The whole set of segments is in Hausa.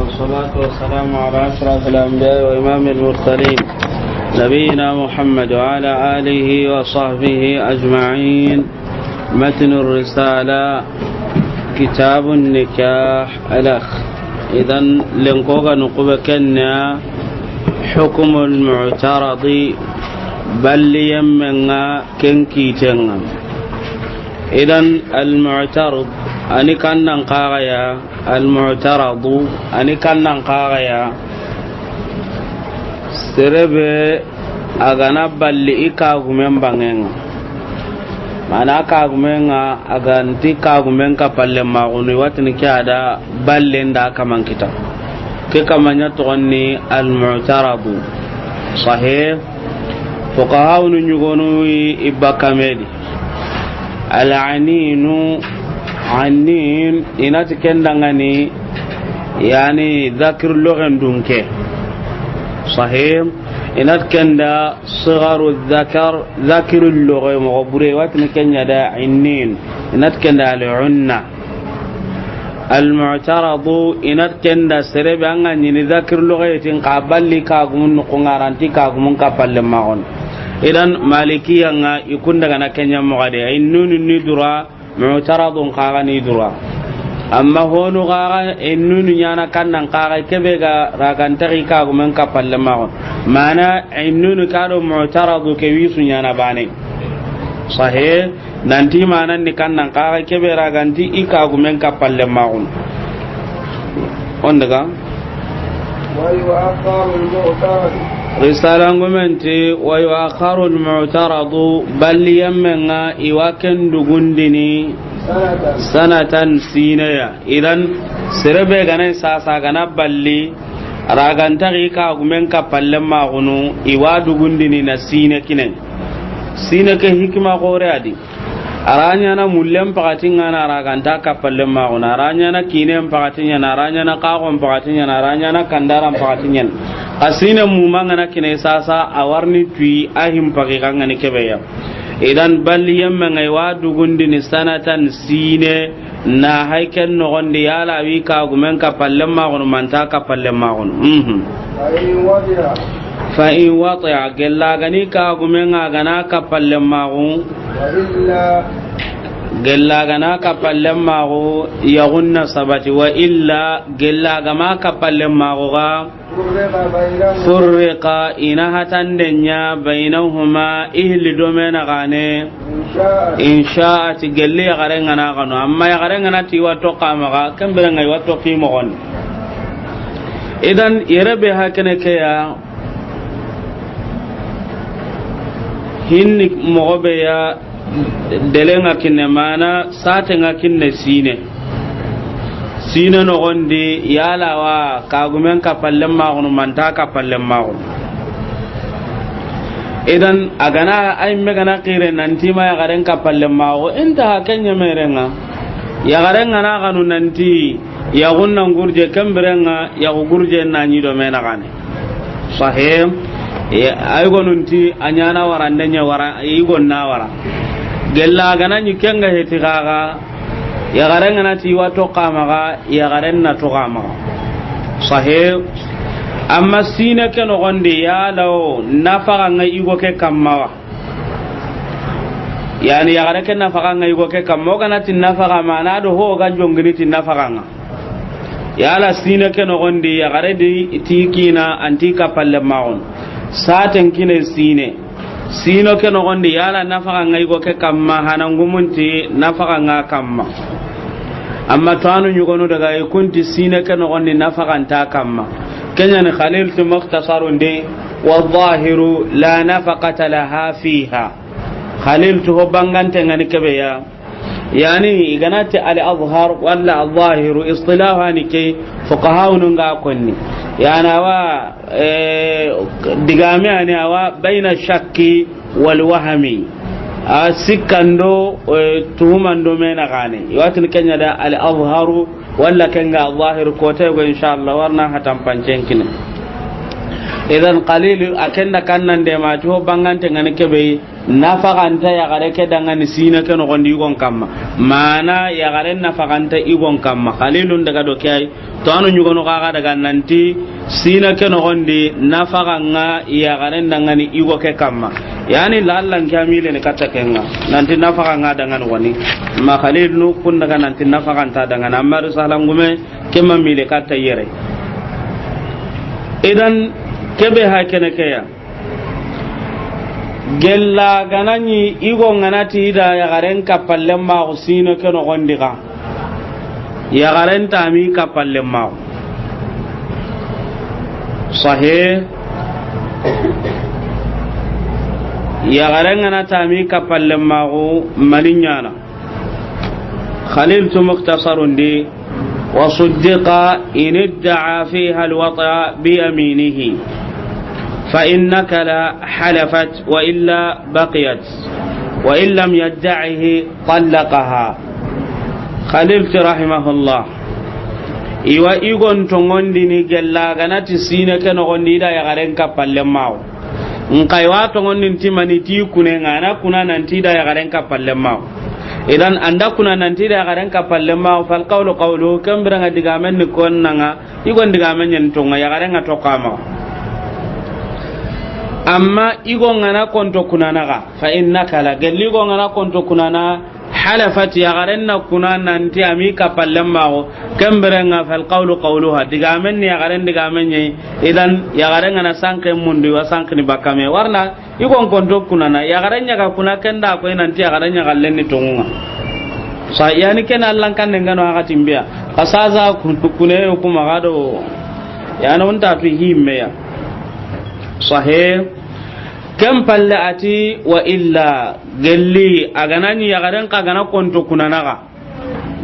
والصلاة والسلام على أشرف الأنبياء وإمام المرسلين نبينا محمد وعلى آله وصحبه أجمعين. متن الرسالة كتاب النكاح الأخ. إذن لنقوغ نقوب كنا حكم المعترض بل يمنا كنكيتنا. إذن المعترض أني كان نقاغيا المعترض أني كان نقاغيا سربي أغنى بل إكاغمين بانينا mana kagumenga aganti kagumen ka palle maguni watni kada ballenda kaman kita ke kamanya tonni al mu'taradu sahih fuqaha nyugonu ibakamedi al aninu anin inati kendangani yani dhakir lughan dunke sahih inat kenda sigaru dhakar dhakirul lugha mughabure watni kenya da inin inat kenda al-unna al-mu'taradu inat kenda serebe anga ni dhakir lugha tin qaballi ka gumun ko ngaranti ka gumun ka palle maon idan malikiya nga ikunda kana kenya mugade innun ni dura mu'taradun qaga ni dura amma honu qaga innun nyana kannan qaga kebe ga ragantari ka gumun ka palle maon mana innun kado mu'taradu ke wisu nyana bane sahih nanti mana ni kannan qaga kebe raganti ika gumen ka palle maun on daga wa yu'akharu al-mu'tarad risalan gumenti wa yu'akharu al-mu'taradu bal yamma iwaken dugundini sanatan sinaya idan sirbe ganan sasa gana balli ragantari ka gumen ka pallen magunu iwadu gundini na sine kinen sine ke hikma gore adi aranya na mullem pakatin na raganta ka pallen magunu aranya na kinen pakatin na aranya na qaqon pakatin na aranya na kandaran pakatin asine mumanga na kine sasa awarni tui ahim pakikan ne kebeya idan balli yamma ngai wadu gundini sanatan sine na haiken no gonde yala wi ka gumen ka pallen magun manta ka pallen magun fa in wati'a gella gani ka gumen ga gana ka pallen magun gella gana ka pallen magu ya gunna sabati wa illa gella gama ka pallen magu ga furriqa ina hatandenya bainahuma ihli domena gane in sha'at gelli garenga na gano amma ya garenga na ti wato kamaga kambere ngai wato fi mogon idan yarabe hakene ke ya hinni mogobe ya delenga kinne mana satenga kinne sine no gonde yalawa kagumen ka pallen magunu manta ka pallen magunu idan agana ay megana qire nanti ma ya garen ka pallen mago inta hakanya merenga ya garenga na kanu nanti ya gunnan gurje kamberenga ya gurje na nyi do mena gane sahih ay gonunti anyana warandenya wara igon na wara gella gana nyi kenga heti gaga ya garenga na ti wato qamaga ya garenna to qamaga sahih amma sine ke no gonde ya law nafaga ngai igo ke kamma yani ya gare ke nafaga ngai igo ke kamma kana tin nafaga mana do ho ga jongini tin nafaga nga ya la sine ke no gonde ya gare di tikina antika palle maun saten kine sino ke no gonde ya la nafaga ngai igo ke kamma hanangumunti nafaga nga kamma amma tanu nyugono daga ikunti sine ke no gonde nafaga anta kamma كنن خليل مختصر دي والظاهر لا نفقة لها فيها خليل هو بانغانت ngani kebeya yani iganati al azhar wala al zahir istilaha ni ke fuqaha unga konni yana wa digame ani wa baina shakki wal wahmi asikando tuhumando mena gane yatin kenya da al azhar walla kenga zahir ko tay go inshallah warna hatan pancen kin idan qalil akenda kannan de ma to bangante ngane kebe nafaqanta ya gare ke dangani sina ke no gondi gon kamma mana ya gare nafaqanta igon kamma qalilun daga do kai to anu nyugo no kaga daga nanti sina ke no gondi nafaqanga ya gare dangani igo ke kamma yani lallan kamile ne katta kenga nanti nafaqanga dangani woni ma qalil nu kun daga nanti nafaqanta dangani amma risalangume kemma mile katta yere idan kebe hakene kaya gella ganani igo nganati da ya garen kapalle ma usino ke no gondiga ya garen tami kapalle ma sahih ya garen nganata mi kapalle ma malinyana khalil tu mukhtasarun di wa suddiqa in idda'a fiha alwata bi yaminihi فإنك لا حلفت وإلا بقيت وإن لم يدعه طلقها خليلت رحمه الله إيوا إيغون تونغونديني جلا غناتي سينا كنغوندي دا يغارن كابال لماو نقايوا تونغوندين تيماني تي كونينا أنا كنا ننتي دا يغارن كابال لماو إذن أندا كنا ننتي دا يغارن كابال لماو فالقول قوله كم برنا ديغامن نكون نغا إيغون ديغامن ينتونغا يغارن توقاما amma igo ngana konto kunana ga fa innaka la galli go ngana konto kunana halafat ya garanna kunana anti ami ka pallemma go kambere fal qawlu qawluha diga men ya garen diga men idan ya garen ngana sanke mundu wa sankni bakame warna igo konto kunana ya garanya ka kuna kenda ko nanti ya garanya gallenni tonga sa yani ken allan kan ngano aga timbia kasaza kune ko magado yana unta tu himme ya sahih kam pallati wa illa galli aganani yagaren kagana konto kunanaga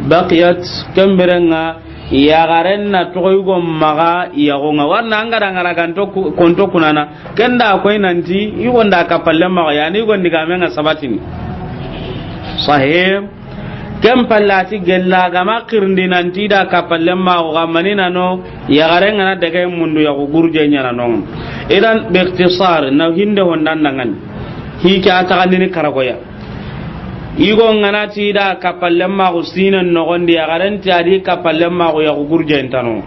baqiyat kam berenga yagaren na toygo maga yagonga warna angara ngara ganto konto kunana kenda ko nanti igonda ka palle maga yani gondi gamenga sabatini sahih kam pallati gella gama qirndi nanti da ka palle maga manina no yagaren na daga mundu yago gurje nyana non idan bi ikhtisar na hinde honnan nangan hi ka ta kanini karagoya igo ngana ti da kapalle ma go sinan no gondi ya garanti adi kapalle ma go ya gurje entano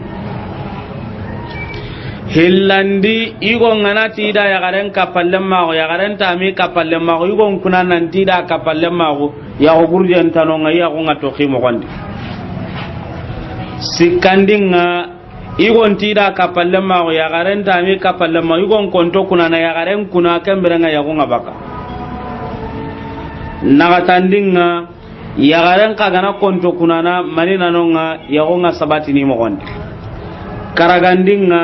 hillandi igo ngana ti da ya garen kapalle ma go ya garanta mi kapalle ma go igo kuna nan ti da kapalle ma go ya gurje entano ngaya go ngato khimo gondi sikandinga igon tida kapalle ma ya garen ta mi kapalle ma igon konto kuna na ya garen kuna kambere nga ya gonga baka naga tandinga ya garen ka gana konto kuna na manina nonga ya gonga sabati ni mo gonde karagandinga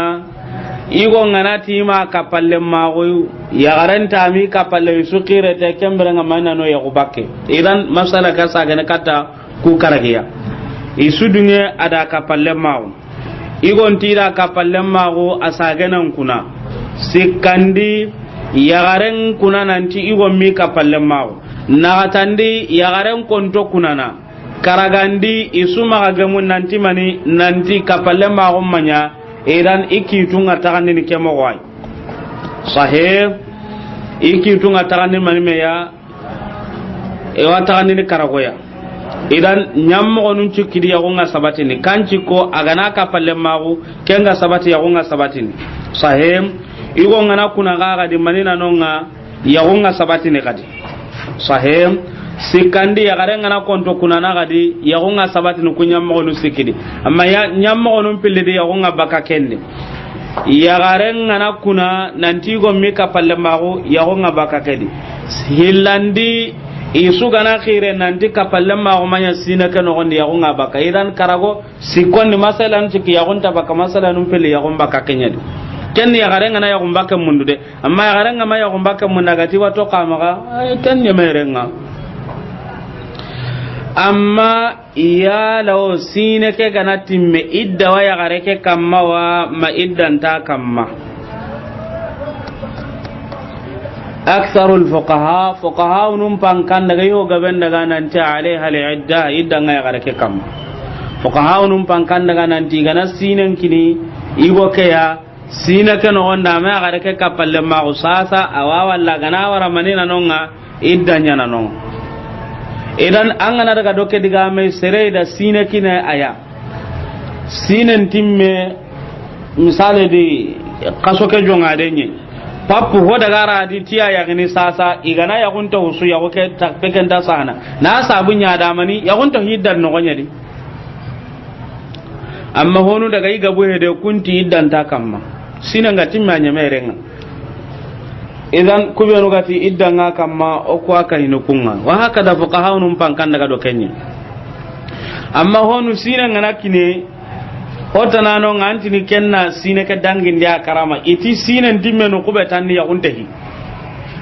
igon ngana tima kapalle ma go ya garen ta mi kapalle su kire te kambere nga manina no ya go bakke idan masala ka sa gana kata ku karagiya isudunge ada kapalle ma igon tira kapallem mago asagenan kuna sikandi yagaren kuna nanti igon mi kapallem mago nagatandi yagaren konto kuna na karagandi isuma gamun nanti mani nanti kapallem mago manya idan ikitunga tagandi ni kemo wai sahib ikitunga tagandi mani meya ewa tagandi ni karagoya idan nyammo gonun cikidi ya gonga sabatini kanci ko agana ka palle magu kenga sabati ya gonga sabatini sahem igo ngana kuna gaga di manina nonga ya gonga sabatini kadi sahem sikandi ya gare ngana konto kuna na kadi ya gonga sabatini kunyammo gonun sikidi amma ya nyammo gonun pillidi ya gonga baka kende ya gare ngana kuna nanti go mika palle magu ya gonga baka kedi hilandi isu gana khire nanti kapalle ma ko manya sina ke no gondi ya ko ngaba ka idan karago sikonni masalan ciki ya gonta baka masalan pele ya gomba ka kenyadi ken ya garenga na ya gomba ka mundu de amma ya garenga ma ya gomba ka mun nagati wato kamaga ken ya merenga amma ya law sina ke gana timme idda wa ya gareke kamma wa ma iddan ta kamma أكثر الفقهاء نمبان كان دغيو غبن دغا نانتي عليها العدة إدّا غيرك كم فقهاء نمبان كان دغا نانتي غنا سينن كني إيغو كيا sina ke no onda ma gare ke kapalle ma usasa awa walla gana wara manina nonga iddanya na non idan an gana daga doke diga mai sere da sina kina aya sinen timme misale di kaso ke jonga denye papu ho daga radi tiya ya gani sasa igana ya kunta husu ya ke takpeken ta sana na sabunya da mani ya kunta hiddan no gonya di amma honu daga iga buhe de kunti iddan ta kamma sinan ga timma nya merenga idan kubenu gati iddan ga kamma o ko aka hinu kunga wa haka da fuqahaunum pankan daga do kenye amma honu sinan ngana kine hotana no nganti ni kenna sine ka dangin dia karama iti sinen timme no kube tan ya kuntahi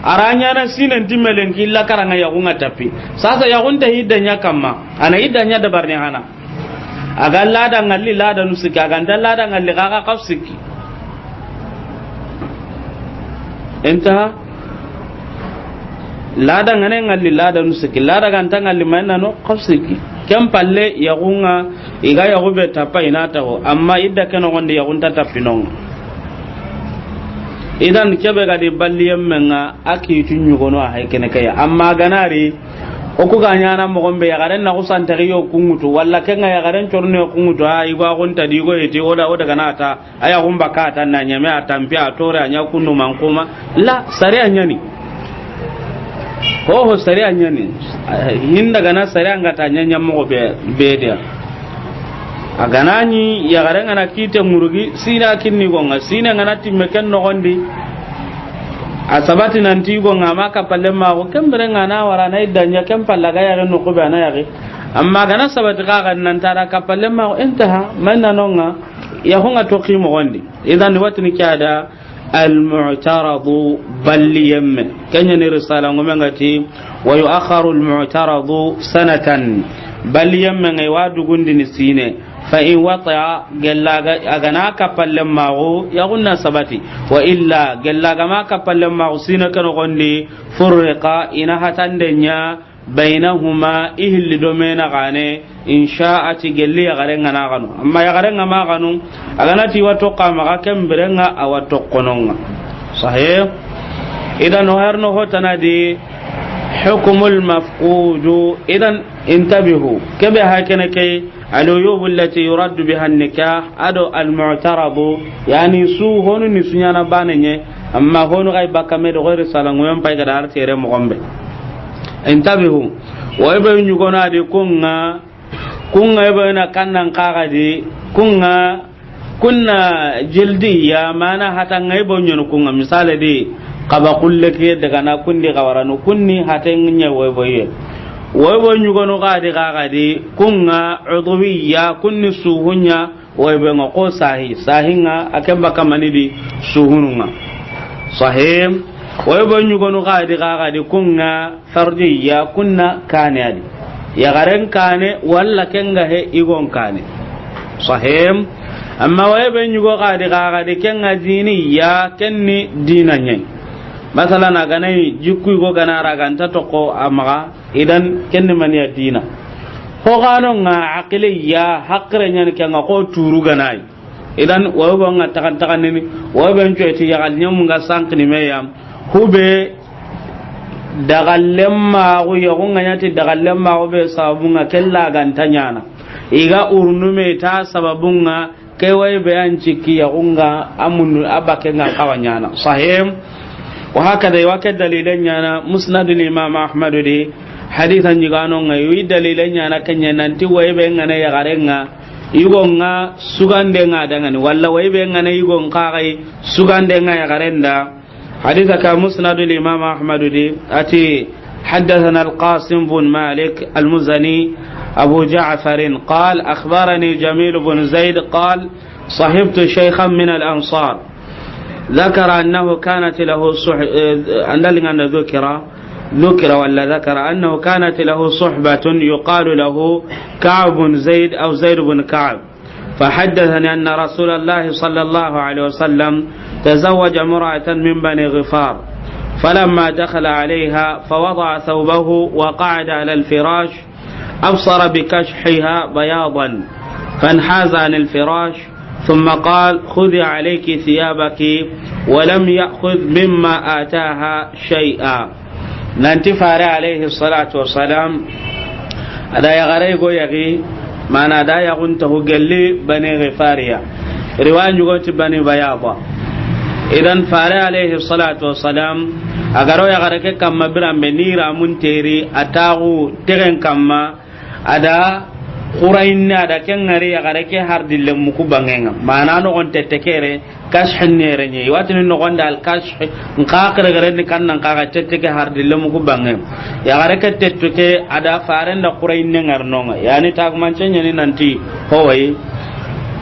aranya na sinen timme len killa karanga ya kunga tapi sasa ya kuntahi danya kamma ana idanya da barne hana aga lada ngalli lada nusiki aga ndalla lada ngalli gaga kafsiki enta lada ngane ngalli lada nusiki lada ganta ngalli manna no kafsiki kem palle yagunga iga yagube tapa inata ho amma idda keno gonde yagunta tapinon idan kebe ga de balliyam menga aki tunyugo no hay kene kaya amma ganari o ku ganya na mo gombe ya garen na kusan tari yo kungutu walla kenga ya garen torne kungutu ay ba gonta di go eti oda ganata aya gumba ka tan na nyame atampi atore anya kunu mankuma la sare anyani ho sare anyani hinda gana sare angata nyanya mo be dia aganani ya garen ana kite murugi sina kinni gonga sina ngana timme ken no gondi asabati nanti gonga maka palle ma ko kembere ngana wara na idanya kem palla ga ya no ko bana ya amma gana sabati ga nan tara ka palle ma intaha manna nonga ya honga to qimo gondi idan watni kada al mu'taradu balli yamme kanya ni risala ngomengati wa yu'akharu al mu'taradu sanatan balli yamme ngai wadu gundi ni sine fa in wata gellaga agana kapalle mago yagunna sabati wa illa gellaga ma kapalle mago sina kan gondi furqa ina hatandenya bainahuma ihli domena gane insha'ati gelli garenga na ganu amma ya garenga ma ganu agana ti wato qama kemberenga awato kononga sahih idan harno hotanadi hukmul mafqud idan intabihu kebe hakene kay العيوب التي يرد بها النكاح ادو المعترض يعني سو هونو نسنيانا بانني اما هونو غاي باكامي دو غير سالان ويم باي غدار تيري مغombe انتبهوا ويبن يغونا دي كونغا يبن كانن قاغدي كنا جلدية مانا حتى يبن ينكونغا مثال دي قبا كلك daga na kundi gawarano kunni haten nyewoy waybo nyugono gadi kunga udwiya kunni suhunya waybe ngoko sahinga akemba kamanidi suhununga sahim waybo nyugono gadi kunga fardiya kunna kanadi ya garen kane walla kenga he igon kane sahim amma waybe nyugo gadi kenga diniya kenni dinanya masalan aganai jikku go ganara ganta toko amaga idan kenne maniya dina ho gano nga aqliya hakre nyan kenga ko turu ganai idan wayo nga takan ni wayo ben coyti yagal nyam nga sank ni meyam hube dagallemma go yago nga nyati dagallemma go be sabunga kella ganta nyana iga urnume ta sababunga kai wayo be an cikki yago nga amun abake nga kawanyana sahim وهكذا يوكد دليلين يانا مسند الإمام أحمد دي حديثا يغانون يوي دليلين يانا كنيا ننتي ويبين غانا يغارين يغون سوغان دينا دنغاني ولا ويبين غانا يغون قاقي سوغان دينا يغارين دا حديثا كمسند الإمام أحمد دي أتي حدثنا القاسم بن مالك المزني أبو جعفر قال أخبرني جميل بن زيد قال صحبت شيخا من الأنصار ذكر أنه كانت له ذكر ولا ذكر أنه كانت له صحبة يقال له كعب بن زيد أو زيد بن كعب فحدثني أن رسول الله صلى الله عليه وسلم تزوج امرأة من بني غفار فلما دخل عليها فوضع ثوبه وقعد على الفراش أبصر بكشحها بياضا فانحاز عن الفراش ثم قال خذي عليك ثيابك ولم يأخذ مما آتاها شيئا. ننتي فاري عليه الصلاة والسلام أدا يغريقو يغي ما ندا يغنته قلي بني غفاريا رواية يقول بني بياضا. إذن فاري عليه الصلاة والسلام أغرو يغريك كما برام بنيرا منتيري أتاغو تغن كما أدا qurainna da kengari ya gareke har dille muku bangenga mana no on tetekere kash hannere nyi watini no gonda al kash nqaqre gare ni kannan qaga teteke har dille muku bangen ya gareke teteke ada faren da qurainne ngarnonga yani tag manchenya ni nanti hoyi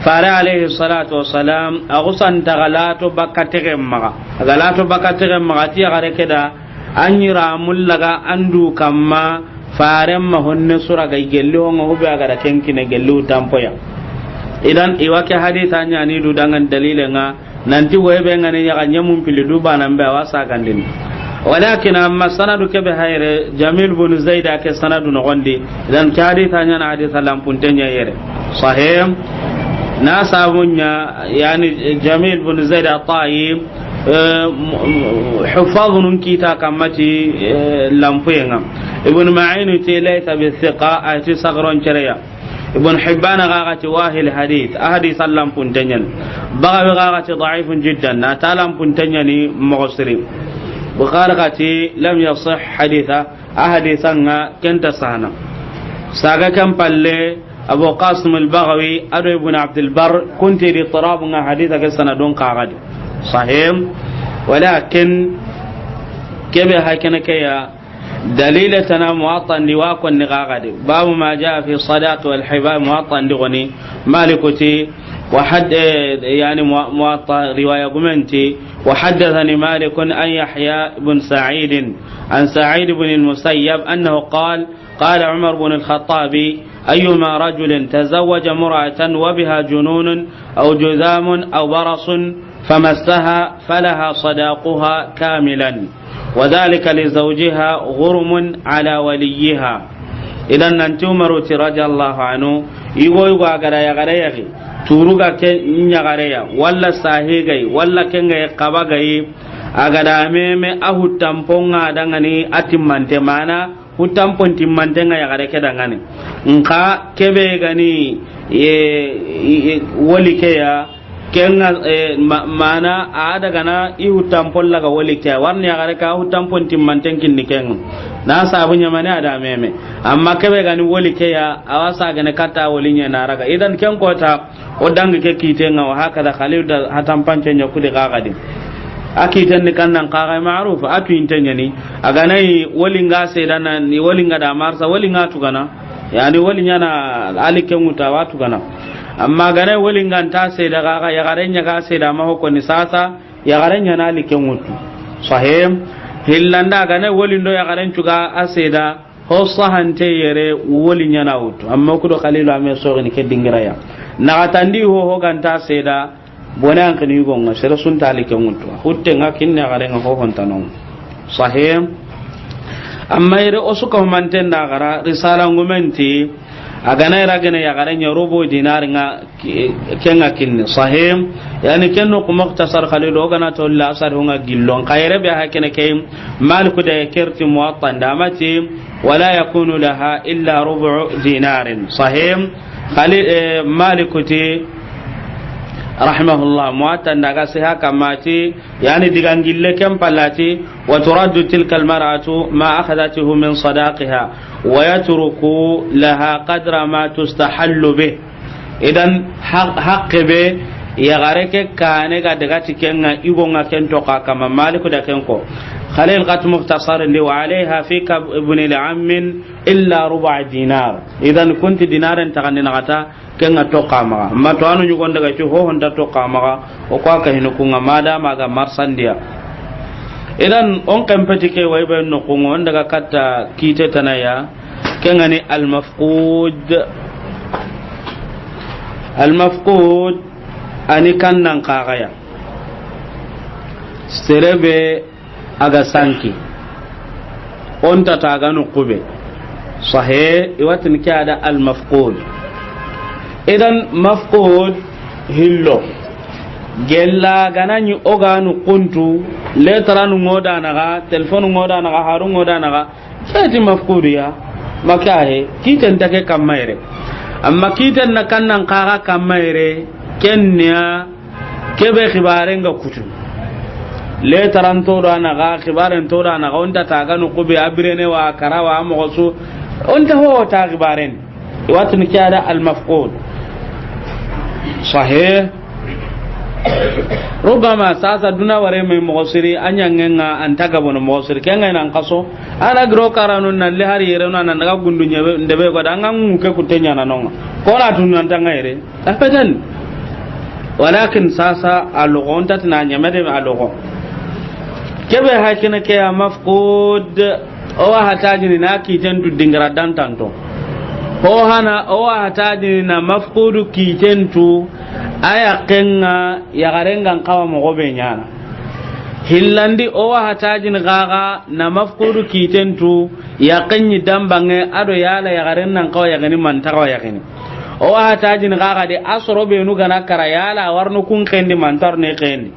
fare alayhi salatu wassalam agusan tagalato bakatege maga galato bakatege maga ti gareke da anyira mullaga andu kamma faren ma honne sura ga gello ngo hube aga da kenkine gello tampoya. Idan iwake haditha nya ni du dangan dalile nga nanti webe ngani ya nyamun pilidu bana mbe wasa gandin walakin amma sanadu ke be hayre jamil bin zaid ake sanadu no gondi idan ka haditha nya na haditha lampuntenya yere sahih na sabunya yani jamil bin zaid at-tayyib حفاظ كيتا كمتي لامبينا ابن معين ليس بالثقة أتي صغرون شريا ابن حبان غاغتي واهي الحديث أهدي سلام بنتنين بغي غاغتي ضعيف جدا نتالام بنتنيني مغسري بغارغتي لم يصح حديثا أهدي سنة كنت سهنا ساقا كم بالي أبو قاسم البغوي أدو ابن عبد البر كنت لطراب حديثا كسنة دون قاغد صحيح ولكن كيف هكذا كيا دليلتنا مواطن لواك والنغاغد باب ما جاء في الصلاة والحباب مواطن لغني مالكتي وحد يعني مواطن رواية قمنتي وحدثني مالك أن يحيى بن سعيد عن سعيد بن المسيب أنه قال عمر بن الخطاب أيما رجل تزوج مرأة وبها جنون أو جذام أو برص فمسها فلها صداقها كاملا وذلك لزوجها غرم على وليها. إذا أنت عمر رضي الله عنه يقول يغرى turuga ke nyagareya walla sahigai walla kenga qabagai agada meme ahu tamponga dangani atimmante mana hutampon timmante nga yagare ke dangani nka kebe gani wali ke ya kenga mana ada gana ihu tampon laga wali ke warni yagare ka hutampon timmante kinni kenga na sabunya mane ada meme amma kebe gani wali ke ya awasa gane kata wali nya naraga idan ken kota odang ke kitenga wa hakada khalil da hatampance nya kudi gagadi akitan ni kannan qaga ma'ruf atu intanya ni aga nai walinga sedana ni walinga da marsa walinga tugana yani walinya na alike mutawa tugana amma ga nai walinga ta seda ga ya garenya ga seda ma hoko ni sasa ya garenya na alike mutu sahih hillanda ga nai walindo ya garen tuga aseda ho sahante yere walinya na utu amma kudo khalilu ame so ni ke dingiraya na tandi ho ganta seda bona an kani gonga sera sun tali ke mutu hutte nga kinne gare nga ho hontanon sahih amma ire osuka manten da gara risala ngumenti agana ira gane ya gare nya robo dinar nga kenga kinne sahih yani kenno ko muktasar khalido gana to la asar hunga gillon kayre be ha kene kay maliku da kerti muwatta ndamati wala yakunu laha illa rubu dinarin sahih khalid malikuti rahimahullah muatta daga sai haka mati yani digangille kem palati wa turaddu tilka almar'atu ma akhadatuhu min sadaqiha wa yatruku laha qadra ma tustahallu bih idan haqqe ya gareke kane ga daga tikenga igonga kento ka kama maliku da kenko khalil qat mukhtasar li wa alayha fi ibn al-am illa ruba' dinar idan kunti dinaran tagandina kata kenga to kama amma to anu nyugo daga ci ho honda to kama o kwa ka hinu kunga mada maga marsandia idan on kampati ke way be no kungo on daga katta kite tanaya kenga ni al mafqud ani kannan kagaya serebe aga sanki on tata ga no kube sahih iwatin kada al mafqud idan mafqud hillo gella ganani oganu kuntu letranu ngoda naga telefonu ngoda naga haru ngoda naga fati mafkudiya makahe kiten take kamaire amma kiten na kannan kaga kamaire kenya kebe khibarenga kutu letran to da naga khibaren to da naga onta taganu kubi abirene wa karawa mogosu onta ho ta khibaren watni kada al mafqud sahih rubama sasa duna ware mai mogosiri anyangenga antaga bono mogosiri kenga nan kaso ana gro karanu nan le hari yere nan naga gundunya ndebe ko danga nguke kutenya nanonga ko la tun nan tanga yere apedan walakin sasa alugon tatna nyamede alugo kebe hakina ke mafqud o hatajini na kitentu dingara dan tanto ho hana o hatajini na mafqudu kitentu aya kenga ya garengan kawa mo gobe nyana hillandi o hatajin gaga na mafqudu kitentu ya kanyi dambange ado yala ya garennan kawa ya gani man tawa ya gani o hatajin gaga de asro be nu gana kara yala warnu kun kendi man tar ne kendi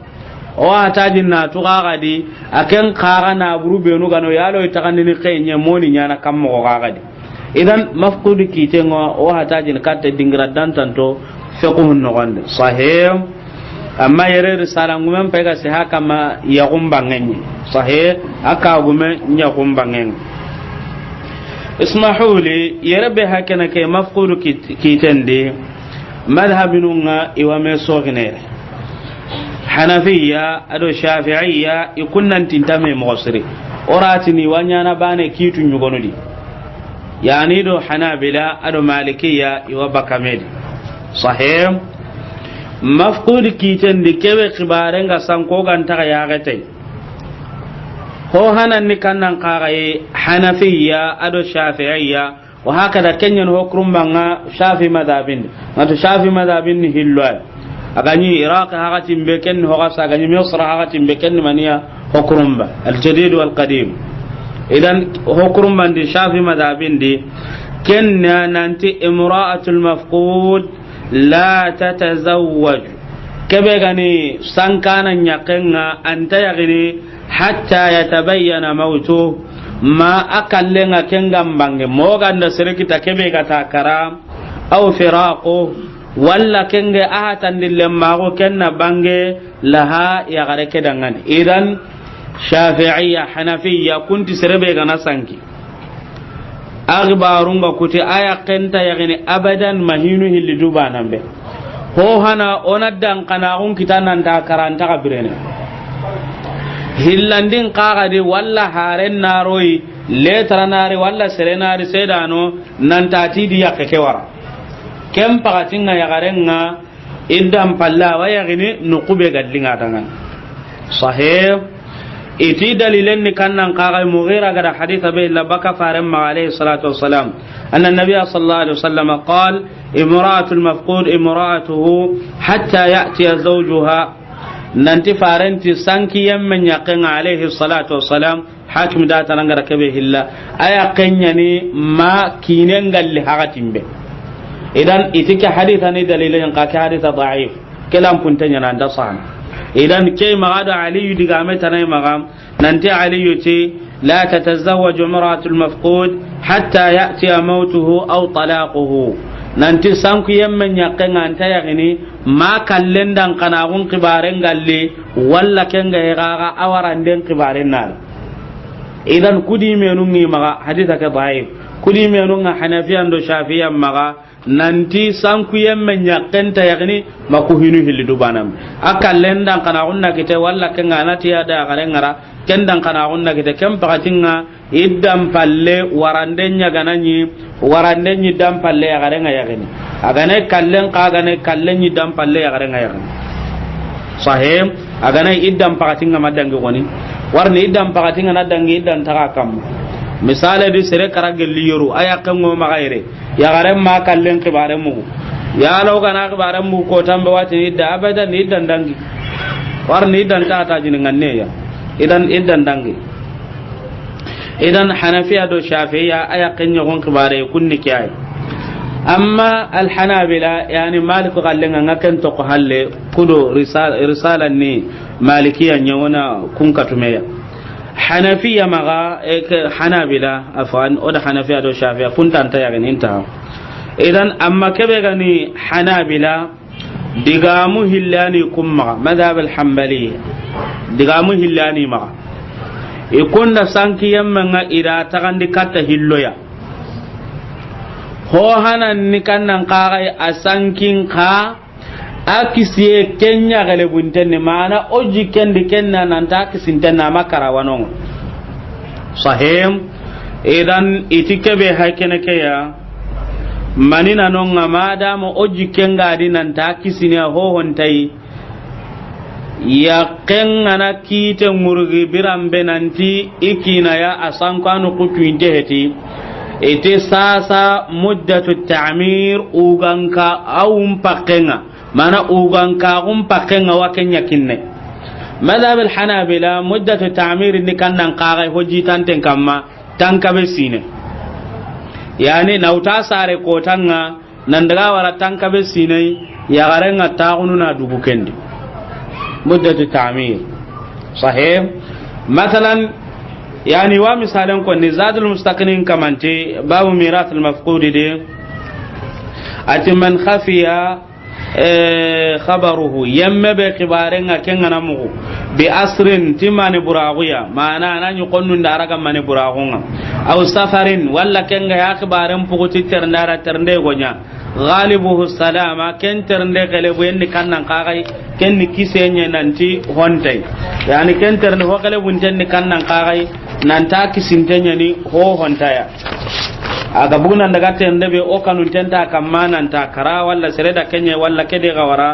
o hatajin na tu gaga di aken kaga na buru be nu gano yalo itakandi ni kenye moni nyana kammo gaga di idan mafqudu kitengo o hatajin katte dingra dantanto fiqhun nogonde sahih amma yere risala ngumen pega se hakama yagumbangenyi sahih aka gume nyagumbangen ismahu li yere be hakana ke mafqulu kitende madhhabununga iwame sognere hanafiyya ado shafi'iyya ikunnan tintame mu'asiri oratini wanyana bane kitu nyugonudi yani do hanabila ado malikiyya iwa bakamedi sahih mafqud kiten de kebe khibarenga sanko ganta ya gate ho hanan ni kannan qaraye hanafiyya ado shafi'iyya wa hakada kenyan hokrum banga shafi madhabin mato shafi madhabin hilwa agani iraq hagatin be ken ho gasa agani misr hagatin be ken maniya hokrum ba al jadid wal qadim idan hokrum bandi shafi madhabin di kenna nanti imra'atul mafqud la tatazawwaj kebe gani sankana nyakenga anta yagini hatta yatabayyana mautu ma akallenga kengam bange moganda serekita kebe gata kara aw firaqu walla kenge ahatan dillemma ko kenna bange laha yagare kedangan idan shafi'iyya hanafiyya kunti serebe gana sanki agbarunga kuti aya kenta yagini abadan mahinu hilli dubanambe ho hana onaddan qanaun kitanan ta karanta kabirene hillandin qagade walla haren naroi letranari walla serenari sedano nan tatidi yakeke wara kem pagatinga yagarenga iddam palla wa yagini nuqube gadlinga tangan sahih iti dalilen ni kannan qaga mughira gada haditha be la baka faram ma alayhi salatu wassalam anna nabiy sallallahu alaihi wasallam qala imra'atul mafqud imra'atuhu hatta ya'ti zawjuha nanti farenti sanki yamman yaqin alayhi salatu wassalam hakim da tananga rakabe hilla aya kenyani ma kinen galli hagatimbe idan itike haditha ni dalilen ka haditha da'if kelam puntanya nan da sana idan ke magada ali diga meta nay magam nanti ali yuti la tatazawwaj imra'atul mafqud hatta ya'ti mautuhu aw talaquhu nanti sanku yemmen yakken anta yagini ma kallendan kana gun kibaren galle walla kenga yaga awaran den kibaren nar idan kudi menungi maga haditha ka dhaif kudi menunga hanafiyan do shafiyan maga nanti sanku yemmen yakkenta yagni makuhinu hillidu banam akallen dan kana unna kite walla kenga nati ada garengara kendan kana unna kite kem pakatinga iddam palle warandenya gananyi warandenyi dam palle ya garenga yagni agane kallen kagane kallen yi dam palle ya garenga yagni sahim agane iddam pakatinga madangi woni warni iddam pakatinga nadangi iddan takakam misale di sere karagel liyoru aya kango magaire ya garan ma kallen kibaren mu ya law kana kibaren mu ko tambe wati ni da abadan ni dan dangi war ni dan ta ta jinin nganne ya idan dangi idan hanafiya do shafiya aya kanyo gon kibare kunni kiyai amma alhanabila yani malik gallenga ngaken to ko halle kudo risala ni malikiya nyona kun katumeya hanafiya maga hanabila afwan oda hanafiya do shafi'a kun tanta ya ganin ta idan amma kebe gani hanabila digamu hillani kumma madhhab alhanbali digamu hillani maga ikunna sanki yamma ida tagandi katta hilloya ho hanan ni kannan qagai asankin ka akisiye kenya gale bunten mana oji kendi kenna nan ta kisinten na makara wanon sahim idan itike be hakene ke ya manina non ngama mo oji kenga di nan ta kisine ho hontai ya kengana kite murgi birambe nanti ikina ya asankanu kutuinte heti ite sasa muddatu ta'mir uganka awum pakenga mana uganka pakenga wakenya kinne madhab al-hanabila muddatu ta'mir ni kannan qaga hoji tanten kamma tankabe sine yani nauta sare kotanga nan daga wara tankabe sine ya garenga taununa dugu kendi muddatu ta'mir sahih مثلا يعني ومثالا كون زاد المستقنين كمانتي باب ميراث المفقود دي اتمن خفي خبره يم بخبارنا كننا مو بأسر تمان براغيا معنا أن يقولون دارك من براغونا أو سفر ولا كن يا خبارن فوتي ترندارا ترندي غنيا غالبه السلامة كن ترندي غلبين كان نقاعي كن كيسيني ننتي هونتي يعني كن ترندي هو غلبون تن كان نقاعي ننتا كيسينتني ني هو هونتايا aga buguna daga tende be o kanun tenta kamana ta kara walla sereda kenya walla kede gawara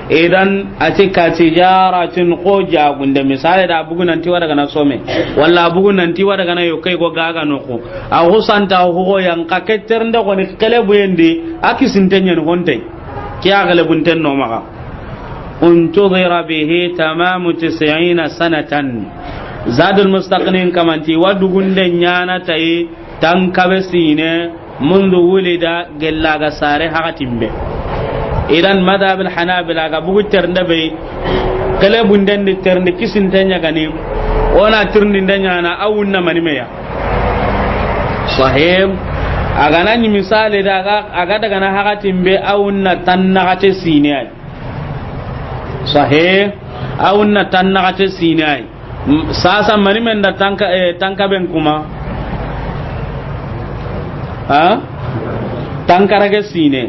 idan atika tijaratin qoja gunde misale da buguna ti wada kana some walla buguna ti wada kana yo kai go gaga no ko a husanta ho yan ka ketternde ko ni kele buyendi akisintenya no honte kiya gale bunten no maka untudhira bihi tamamu 90 sanatan zadul mustaqinin kamanti wadu gunde nyana tai tankabe sine mundu wulida gellaga sare hakatimbe idan madhab al hanabila ga bugu ternde be kale bunden de ternde kisintanya gani ona tirndi ndanya na awunna manimeya sahib aga nani misale daga aga daga na hakatimbe awunna tannagate sine ay sahib awunna tannagate sine ay sasa manimen da tankaben kuma ha tankarage sine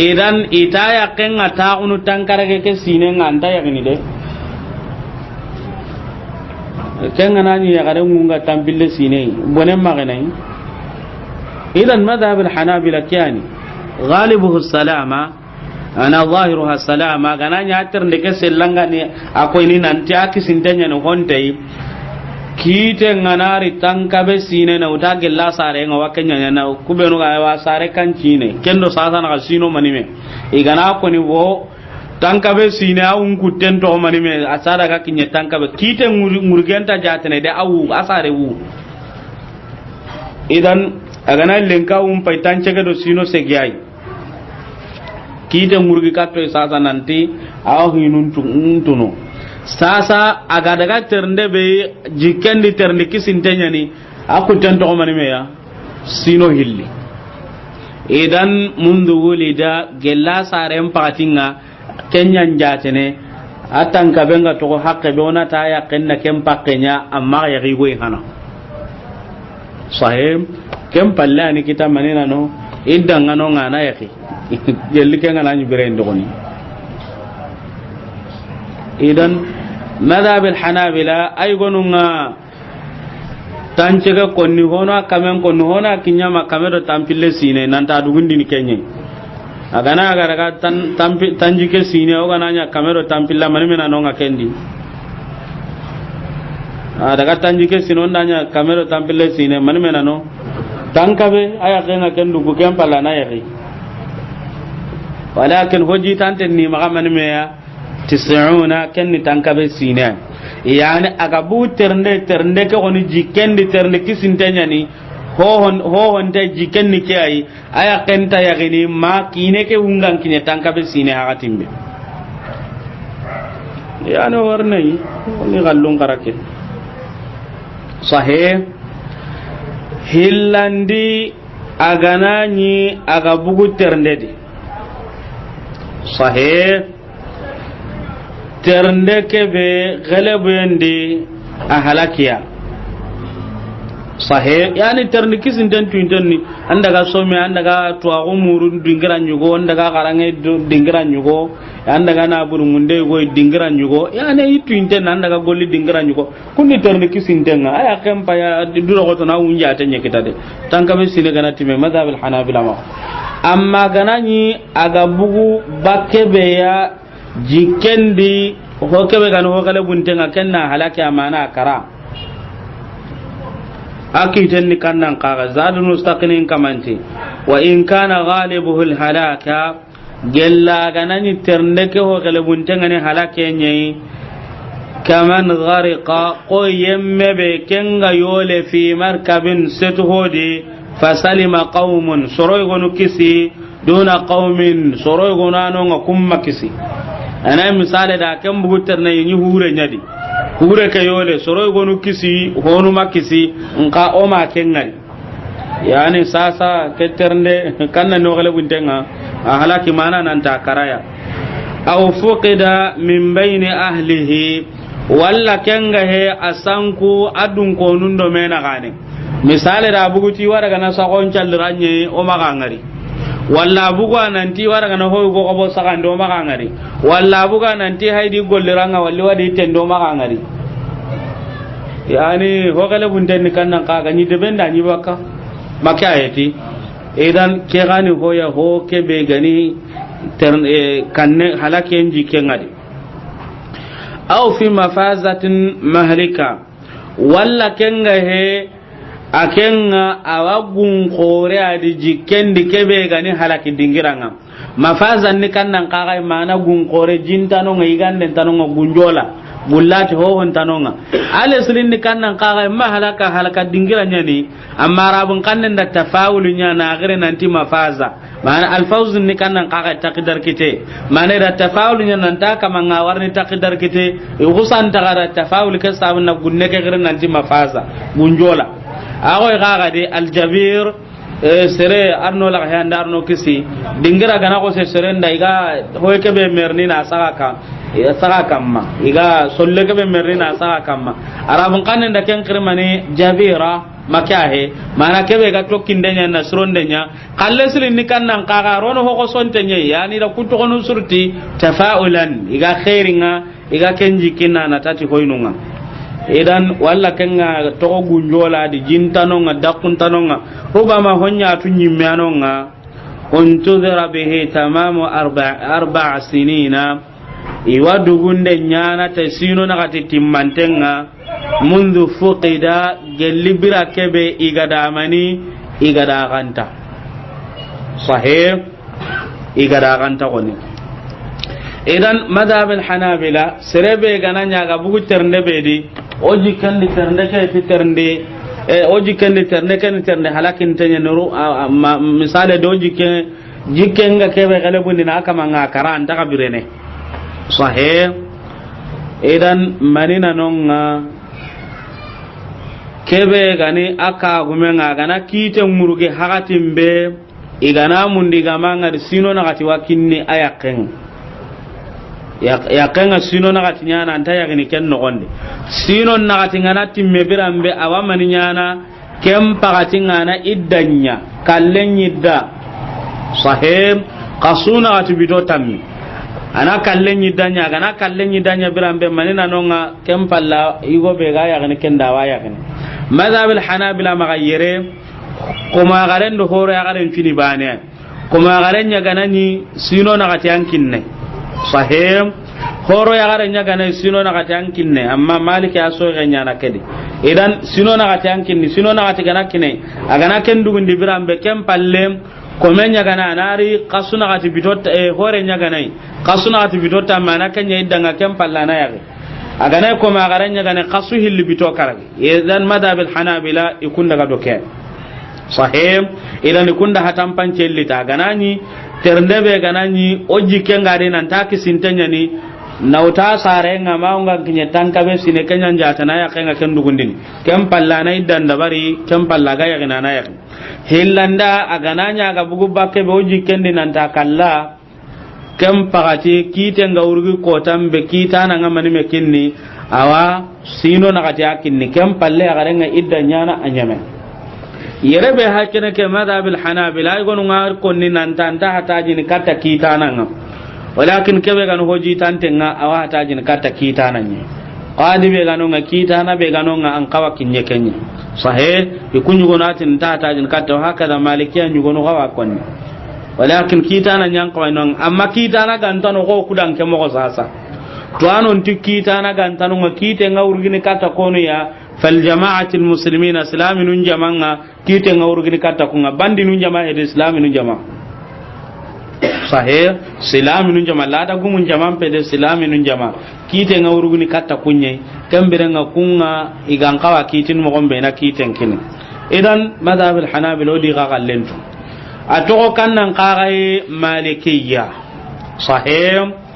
idan itaya kenga taunu tankarage ke sine nganta ya gini de kenga nani ya gare munga tampille sine bonen maganai idan madhhab al-hanabila kiyani ghalibuhu salama ana zahiruha salama gananya atar ndeke sellanga ni akoy ni nanti akisintenya no hontai kite nganari tankabe sine na utage la sare nga wakenya na kubenu ga wa sare kancine kendo sasa na sino manime igana ko ni wo tankabe sine awun kutten to manime asara ga kinye tankabe kite ngurgenta jatene de awu asare wu idan agana lenka pai tanche ga do sino segiyai kite ngurgi katto sasa nanti awu hinun tuno sasa aga daga ternde be jikendi ternde kisintenya ni aku tento mani meya sino hilli idan mundu wulida gella sare empatinga kenya njatene atan kabenga to hakke be ona ta ya kenna kem pakenya amma ya rigo hana sahib kem pallani kita manina no idda ngano ngana yaki gelli kenga nani birendo koni idan madhhab al-hanabila ay gonunga tanchega konni hono kamen konni hono kinyama kamero tampille sine nanta dugundi ni kenye agana agara tanjike sine o gananya kamero tampilla manimena nonga kendi daga tanjike sine ondanya kamero tampille sine manimena no tankabe aya kenga kendu ku kempala na yari walakin hoji tanten ni maga manimeya 90 kenni tankabe sine yani aga bu ternde ke oni jikendi ternde kisintenya ni ho honta jiken ni kai aya kenta ya gini ma kine ke ungan kine tanka be sine hakatimbe ya no warnai ni gallon karake sahih hillandi aganani aga bugu terndedi sahih ternde kebe galebu yandi ahalakiya sahih yani terni kisin den tuintonni andaga somi andaga tuago murun dingira nyugo andaga karange dingira nyugo andaga na buru munde go dingira nyugo yani ituinten andaga golli dingira nyugo kunni terni kisin denga aya kempa ya duro goto na unja tanye kitade tanka be sine gana time madhab al hanabila ma amma ganani aga bugu bakkebe ya jikendi hokebe gano hokale buntenga kenna halaki amana kara akiten ni kannan qaga zadul mustaqinin kamanti wa in kana ghalibuhu al halaka gella ganani terneke hokale buntenga ni halake nyai kaman ghariqa ko yemme be kenga yole fi markabin setuhodi fasalima qaumun soroy gonu kisi duna qaumin soroy gonano ngakumma kisi ana misale da kan bugutar na yin hure nyadi hure ka yole soroy gonu kisi honu makisi nka o ma kengari yani sasa keternde kanna no gale buntenga halaki mana nan ta karaya aw fuqida min bayni ahlihi walla kenga he asanku adun konun do mena gane misale da buguti wara kana sa gon challiranye o magangari walla buga nanti wara kana hoy go gobo sakando magangari walla buga nanti haydi golliranga walli wadi tendo magangari yani hogale bunten kannan kaga ni debenda ni baka makayeti idan ke gani hoya ho ke be gani kanne halaken jikengadi aw fi mafazatin mahlika walla kenga he akenga awagun khore adi jikendi kebe gani halaki dingiranga mafazan ni kannan kaga mana gun khore jintano ngai gande tanonga gunjola bullati ho hon tanonga ale sulin ni kannan kaga ma halaka dingiranya ni amma rabun kannan da tafawulu nya na gare nanti mafaza mana alfawz ni kannan kaga taqdar kite mana da tafawulu nya nan ta kama ngawarni taqdar kite ugusan ta gara tafawul ke sabun na gunne ke gare nanti mafaza gunjola agoy gaga de aljabir sere arno la handa arno kisi dingira gana ko se sere nda iga hoyke be merni na saka ya saka kamma iga solle ke be merni na saka kamma arabun kanen da ken kirmani jabira makahe mana kebe ga tokkindenya na surondenya kallesil ni kannan kaga rono ho ko sontenye yani da kuto kono surti tafaulan iga khairinga iga kenji kinna na tati hoynunga idan walla kenga to gunjola di jintanonga dakuntanonga rubama honya tu nyimyanonga untudhira bihi tamamu arba' sinina iwadu gunde nyana tasino na kati mantenga mundu fuqida gelibira kebe igadamani igada ganta sahih igada ganta koni idan madhab al hanabila serebe gananya ga bugu ternde bedi oji kandi ternde ke fiternde oji kandi ternde halakin tanya nuru misale do jike jikenga kebe gale bundina kama ngakara anta kabirene sahih idan manina nonga kebe gani aka gumenga gana kite muruge hakatimbe igana mundiga manga sino na kati wakinni ayaken ya kenga sino na kati nyana anta yagini ken no gonde sino na kati ngana timme birambe awamani nyana kempa kati ngana iddanya kallenyidda sahib qasuna kati bidotami ana kallenyidanya gana kallenyidanya birambe manina nonga kempalla igo be ga yagini kenda wa yagini madhab al hanabila magayire kuma garen do horo ya garen fini bane kuma garen nya ganani sino na kati ankinne sahih horo ya garen nya ganani sino na kati ankinne amma maliki aso ganya na kedi idan sino na kati ankinni sino na kati gana kine agana kendu gundi birambe kempalle komenya gana nari kasuna kati bitot hore nya ganai kasuna kati bitota mana kenya idanga kempalla na yage agana ko ma garanya gane qasu hilli bito karagi idan madhab al hanabila ikun daga doke sahih idan kunda hatan pancelli ta ganani ternde ganani oji kengare nan ta kisintanya ni nauta sare nga maunga kinya tanka be sine kenya jata na ya kenga kendugundin kem palla na idan dabari kem palla ga ya na ya hillanda agananya ga bugu bakke be oji kendi nan ta kalla kem pagati kite nga urgi kotam be kita na ngamani me kinni awa sino na kati akinni kem palle aga renga idan nyana anyame yere be hakene ke madhabil hanabila igonu ngar konni nan tanta hataji ni kata kita na ngam walakin kebe gano hoji tantenga awa hataji ni kata kita na nye qadi be gano nga kita na be gano nga an kawa kinye kenye sahih ikunyu gonati nta hataji ni kata hakada malikiya nyugono kawa konni walakin kita na nyang kawa non amma kita na gantano ko kudan ke mo sasa to anon tikita na gantano nga kite nga urgini kata kono ya fal jama'atul muslimin islaminun jamanga kite nga urgini kata kunga bandinun jama'a de islaminun jama'a sahih islaminun jama'a lada gumun jama'a pe de islaminun jama'a kite nga urgini kata kunye kambere nga kunga igan kawa kitin mo gombe na kiten kini idan madhhabul hanabila odi ga gallentu atoko kannan qaray malikiyya sahih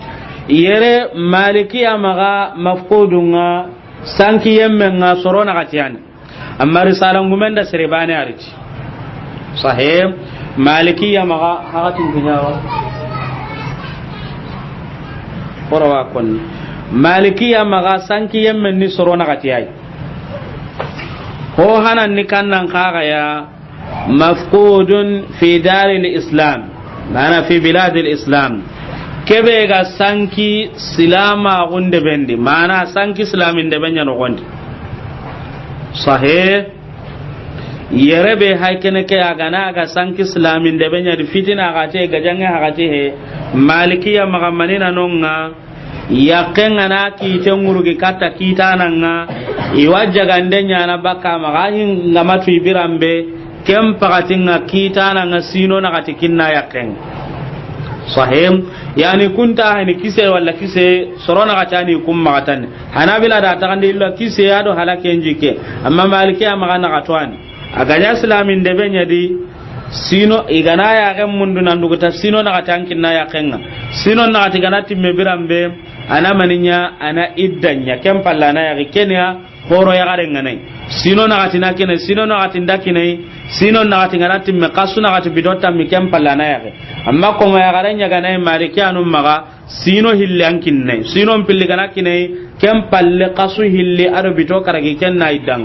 yere malikiya maga mafqudunga sanki yemme nga sorona katiyani amma risalan gumenda serebane ariti sahih malikiya maga hakatin kunyawa qorawa kon malikiya maga sanki yemme ni sorona katiyai ho hanan ni kannan kaga ya mafqudun fi daril islam mana fi biladil islam kebe ga sanki silama gunde bendi mana sanki islamin de benya no gondi sahih yerebe haykene ke agana ga sanki islamin de benya di fitina ga te ga janga ga te he malikiya magamanina nonga yakenga na ki tengurugi kata kitananga iwajja gandenya na baka magahin ngamatu ibirambe kem pagatinga kitananga sino na katikinna yakenga sahim yani kunta hani kise wala kise sorona gatani kumma gatani hanabila da takande illa kise yado halake njike amma maliki ya magana gatwani aganya islamin de benyadi sino igana ya gem mundu nandugo ta sino na gatankin na ya kenga sino na gatigana timme birambe ana maninya ana iddanya kem palla na ya kenya horo ya garenga nai sino na gatina kene sino na gatinda kene sino na gatingana timme kasuna gati bidota mi kem palla na ya amma ko ma ya garenya ganai maliki anum maga sino hille ankin nai sino pilli gana kene kem palle kasu hille ado bito karagi ken na idang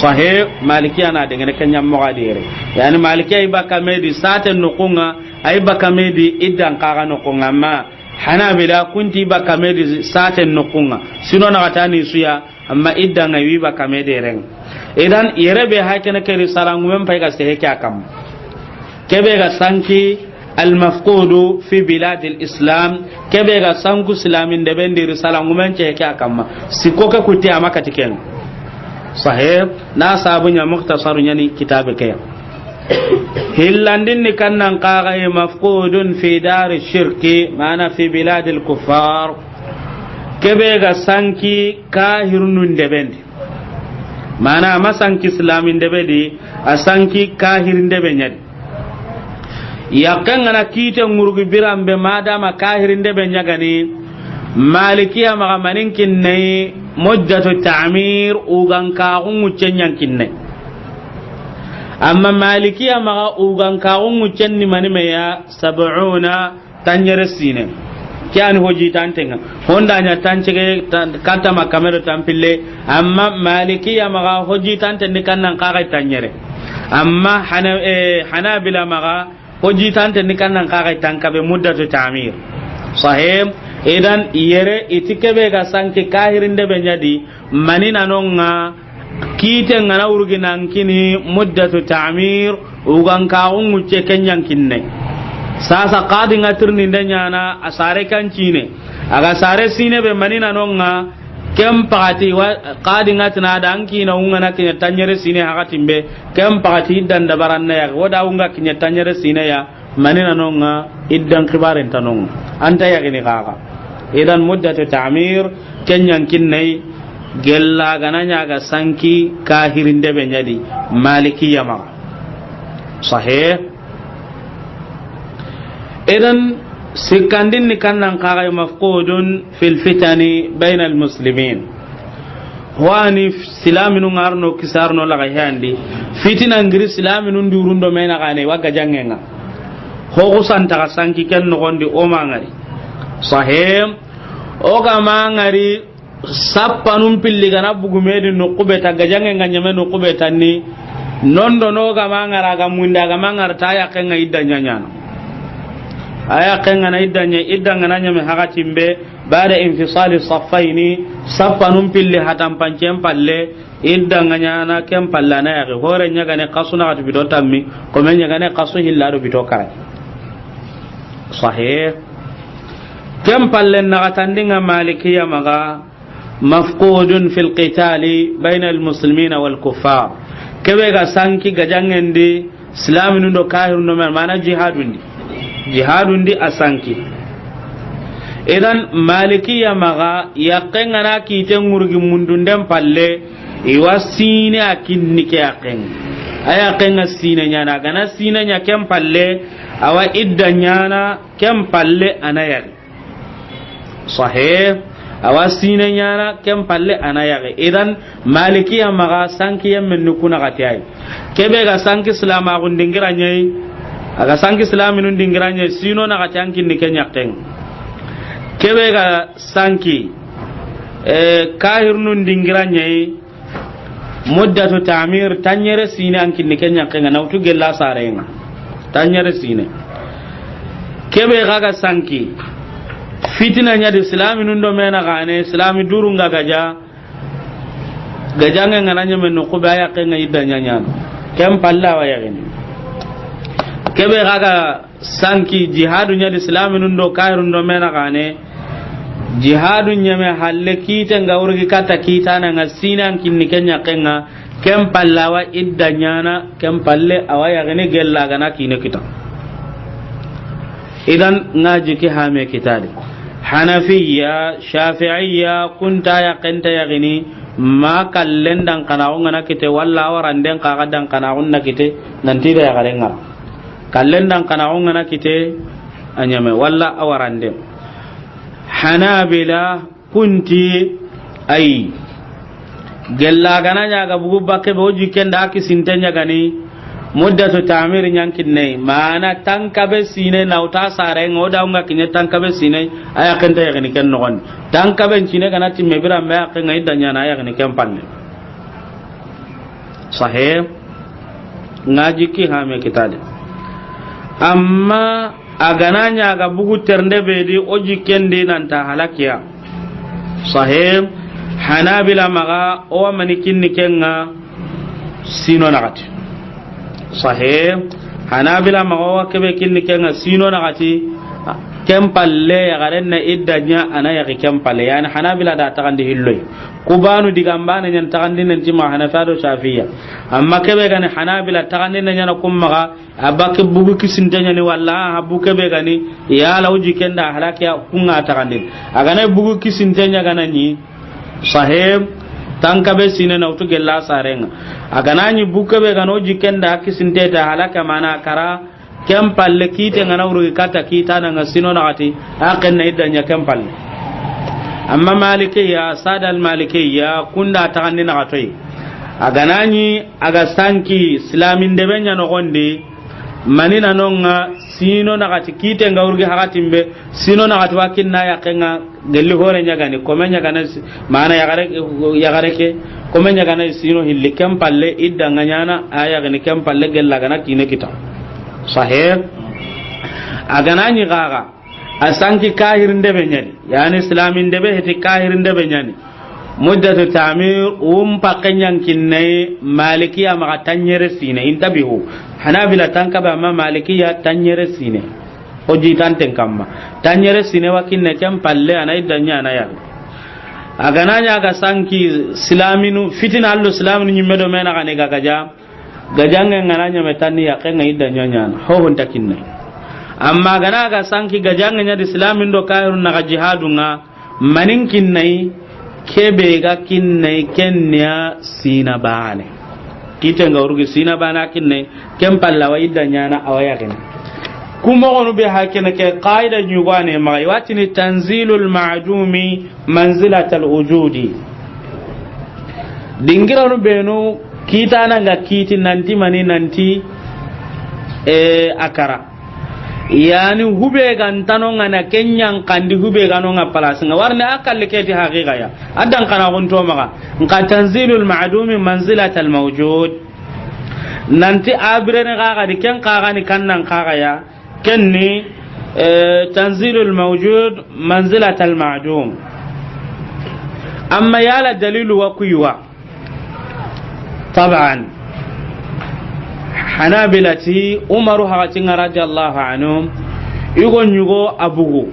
sahih maliki ana de ngene kenya mo gadire yani maliki ay bakamedi saten nukunga ay bakamedi idan kaga nukunga ma hanabila kunti bakamedi saten nukunga sino na gatani suya amma idan ay bakamedi ren idan yerebe hakene ke risalangu mem pay ga se kam kebe ga sanki al mafqudu fi bilad al islam kebe ga sanku islamin de bendi risalangu men ce kam sikoka kuti amaka tiken sahih na sabunya mukhtasar yani kitabe ke hillandin ni kannan qaga mafqudun fi dar ash-shirki mana fi bilad al-kuffar kebe ga sanki kahirnun de bendi mana masanki islamin de bendi asanki kahirin de benyadi yakanga na kite ngurugi birambe madama kahirin de benyagani malikiya maga manin kinne muddatu ta'mir ugan ka ungucen yankinne amma malikiya maga ugan ka ungucen ni mani meya 70 tanyere sine kyan hoji tantenga honda nya tanchege kata makamero tampille amma malikiya maga hoji tanten ni kannan kaga tanyere amma hanabila maga hoji tanten ni kannan kaga tankabe muddatu ta'mir sahih idan yere itikebe ga sanke kahirinde be nyadi manina nonga kite ngana urgina kini muddatu ta'mir ugan ka unguce kenyan kinne sasa qadi ngatirni ndenya na asare kancine aga sare sine be manina nonga kem pagati wa qadi ngatina danki na unga na kinya tanyere sine hakatimbe kem pagati dan dabaranna ya woda unga kinya tanyere sine ya manina nonga iddan khibaren tanong anta ya gini kaga idan muddatu ta'mir kenyan kinnai gella gananya ga sanki kahirin de benyadi malikiya ma sahih. idan sikandin ni kannan qaray mafqudun fil fitani bayna al muslimin wani silaminu ngarno kisarno la gayandi fitina ngiri silaminu ndurundo mena gane waga jangenga ho santa sanki ken no gondi o mangari sahih. o ga mangari sappanum pilli gana bugumedi no kubeta gajangenga nyame no kubeta ni nondo no ga mangara ga munda ga mangara ta ya kenga idanya nyana aya kenga na idanya idanga nanya me hakatimbe bada infisali saffaini sappanum pilli hatam pancem palle idanga nyana kem pallana ya hore nyaga ne kasuna atu bito tammi ko men nyaga ne kasu hillaro bito kare sahih. kem palle na katandinga malikiya maga mafqudun fil qitali bayna al muslimin wal kuffar kebe ga sanki gajangendi islaminu do kahirun no mana jihadundi asanki. idan malikiya maga yaqenga na kite ngurgi mundundem palle iwasine akinni ke yaqen aya kenga sine nyana gana sine nya kem palle awa idda nyana kem palle anayar sahih. awa sine nyana kem palle anayar. idan malikiya maga sanki yemmen nukuna gatiyai kebe ga sanki islama gundingira nyai aga sanki islaminu dingira nyai sino na gatanki ni kenya ken kebe ga sanki kahirnun dingira nyai muddatu ta'mir tanyere sine anki ni kenya ken na utu gella sarenga tanyere sine kebe ga sanki fitina nya de islaminu ndo mena gane islami durunga gajanga ngananya men ko baya ken idanya nya kem palla wa yagini kebe ga sanki jihadu nya de islaminu ndo kairun ndo mena gane jihadu nyame halle kite ngawurgi kata kita na ngasinan kinni kenya kenga kem pallawa iddanyana kem palle awaya gane gella gana kine kita. idan ngaji ki hame kitade hanafiya shafi'iyya kunta yaqanta yagini ma kallen dan kana ngana kite walla waranden ka gadan kana onna kite nanti da yagarenga kallen dan kana ngana kite anyame walla awarande. hanabila kunti ay gella gana nyaga bugu bakke be oji kenda ki sintenya gani muddatu ta'mir nyankin nei mana tankabe sine na uta sare ngoda unga kinya tankabe sine aya kenta ya gani ken nogon tankabe sine kana timme bira me ak ngai danya na aya gani ken panne sahih. ngaji ki ha me kitade amma agananya ga bugu ternde be di oji kende nan ta halakiya sahih. hanabila maga o manikin ni kenga sino nakati sahih. hanabila maga wa kebe kinni kenga sino nakati kempalle ya garenna iddanya ana ya kempalle yani hanabila da takandi hilloy kubanu digambane nyen takandi nanti ma hanafado shafiya amma kebe gani hanabila takandi nyen kumma abake bugu kisintanya ni walla habu kebe gani ya lawji kenda halakiya kunga takandi agana bugu kisintanya ganani sahih tankabe sine na utu gella sarenga aganani bukabe gano jikenda kisinte ta halaka mana kara kempalle kite ngana uru kata kita na ngasino na ati akenna idanya kempalle. amma malikiya sadal malikiya kunda takanni na gatoi aganani aga sanki islamin de benya no gondi manina nonga sino na gati kite ngawurgi hakatimbe sino na gati wakinna yakenga gelli hore nyagani komenya kana mana yagare ke komenya kana sino hilli kempalle idanga nyana aya gani kempalle gella kana kine kita sahih. aganani gaga asanki kahirin de benyani yani islamin de be heti kahirin de benyani muddatu ta'mir pakenyan kinne malikiya ma tanyere sine intabihu hanabila tankaba ma malikiya tanyere sine oji tanten kamma tanyere sine wakinne kem palle anai danya anaya agananya ga sanki islaminu fitina allo islaminu nyimme do mena kane gagaja gajanga ngananya metani ya kenga idanya nyana ho honta kinne amma ganaga sanki gajanga nya islamin do kairun na jihadunga manin kinne kebe ga kinne kenya sina bane kitenga urugi sina bana kinne kem palla wa idanya na awaya ken kuma gonu be hakene ke qaida nyugane ma watini tanzilul ma'dumi manzilatal wujudi dingiranu beno kitana nga kiti nanti mani nanti akara yani hube gantano ngana kenyan kandi hube gano nga palasi nga warne akalle keti haqiqa ya adan kana gonto maga nka tanzilul ma'dumi manzilatal mawjud nanti abirene gaga di ken kaga ni kannan kaga ya kenni tanzilul mawjud manzilatal ma'dum amma yala dalilu wa kuywa taban hanabilati umaru hakatinga radiyallahu anhu igon yugo abugu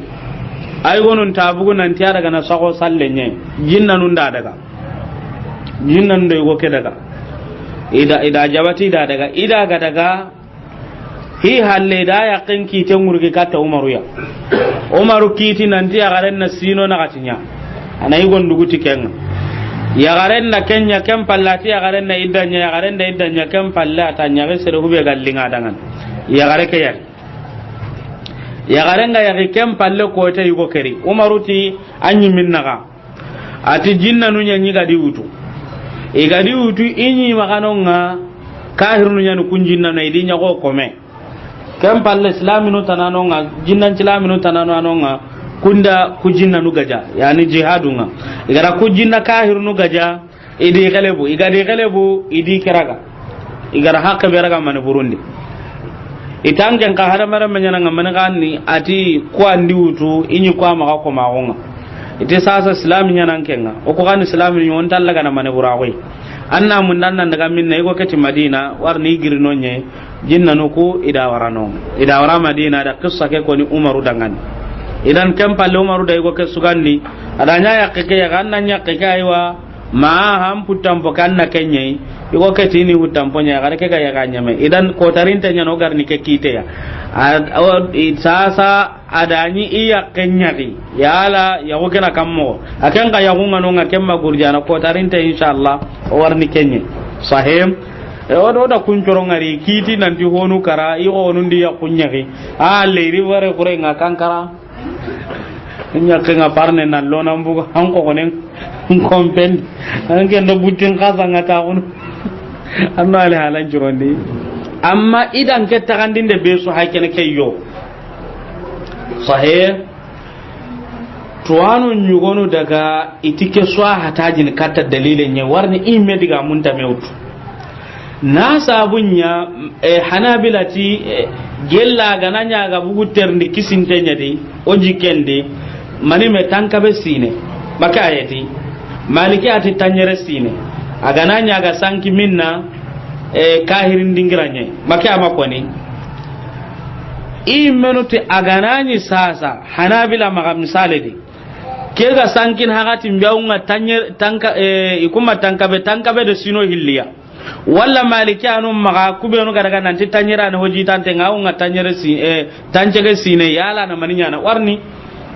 ay gonun tabugu nan tiara daga na sako sallenye jinna nun da daga jinnan do yugo ke daga ida jabati da daga ida ga daga hi halle da ya kanki te murgi kata umaru ya umaru kiti nan tiya garen na sino na katinya ana igon dugu tikenga ya garen na kenya kem pallati ya garen na idanya ya garen da idanya kem pallata nya ga sere hube gallinga dangan ya gare ke ya garen ga ya kem palle ko ta yugo keri umaruti anyi minnaga ati jinna nunya nyi gadi utu e gadi utu inyi maganonga kahirnu nya nu kunjinna na idinya ko kome kem palle islaminu tananonga jinnan islaminu tananonga kunda kujinna nu gaja yani jihadunga igara kujinna kahir nu gaja idi galebu igadi galebu idi kiraga igara hakka beraga man burundi itangen ka hada mara manyana ngamana ganni ati ko andi wutu inyi ko ma ko ma gonga ite sasa islami nyana kenga o ko kan islami nyon tallaga na man burawi anna mun nan daga minna ego kati madina warni girno nye jinna nu ko ida warano ida wara madina da qissa ke ko ni umaru dangani idan kan palle umaru da yugo ke sugandi adanya ya keke ya ganna nya keke aywa ma ham putam pokanna kenye yugo ke tini hutam ponya ga ke ga ya ganyame idan ko tarinta nya no garni ke kite ya sasa adanyi iya kenyari yala ya go kena kammo akan ga ya gunga no ngakemma gurjana ko tarinta inshallah o warni kenye sahim odo da kuncoro ngari kiti nanti honu kara i honu ndi ya kunyaki leiri ware kure ngakankara nya kenga parne na lona mbugo hanko konen kompen anke ndo butin kaza ngata kun anno ale halan jurondi amma idan ke tagandinde be so hakene kayyo sahih tuwanu nyugonu daga itike swa hatajin katta dalilin nya warni imme diga munta mewtu na sabunya hanabilati gella gananya ga buguterndi kisintenya di ojikende mani me tankabe sine maka ayati maliki ati tanyere sine agananya ga sanki minna kahirin dingiranye maka amakoni imenuti agananyi sasa hanabila maga misale di kega sankin hagati mbiaunga tanka ikuma tankabe de sino hilliya walla maliki anu maga kubenu gadaga nanti tanyera na hoji tante ngaunga tanyere si tanchege sine yala na maninya na warni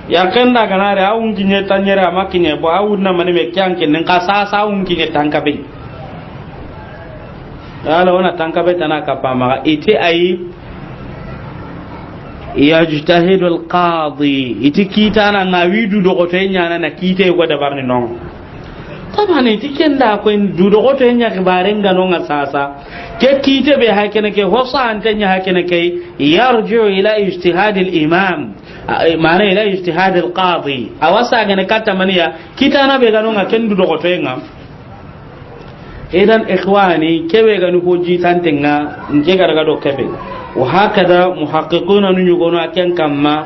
ya kenda ganare awun kinye tanyera makinye bo awun na mani me kyanke nin ka sasa awun kinye tankabe yala ona tankabe tanaka pama ite ayi yajtahidu alqadi ite kitana ngawidu do gotenya na kite go dabarni non tabane tikenda ko du do gotenya kibarenga non sasa ke kite be hakene ke hosa antenya hakene ke yarju ila ijtihad al-imam maana ila ijtihad al-qadi awasa gane kata maniya kitana be ganon ken du do gotenga idan ikhwani kebe ganu hoji tantenga nge garaga do kebe wa hakada muhaqqiquna nu yugono aken kamma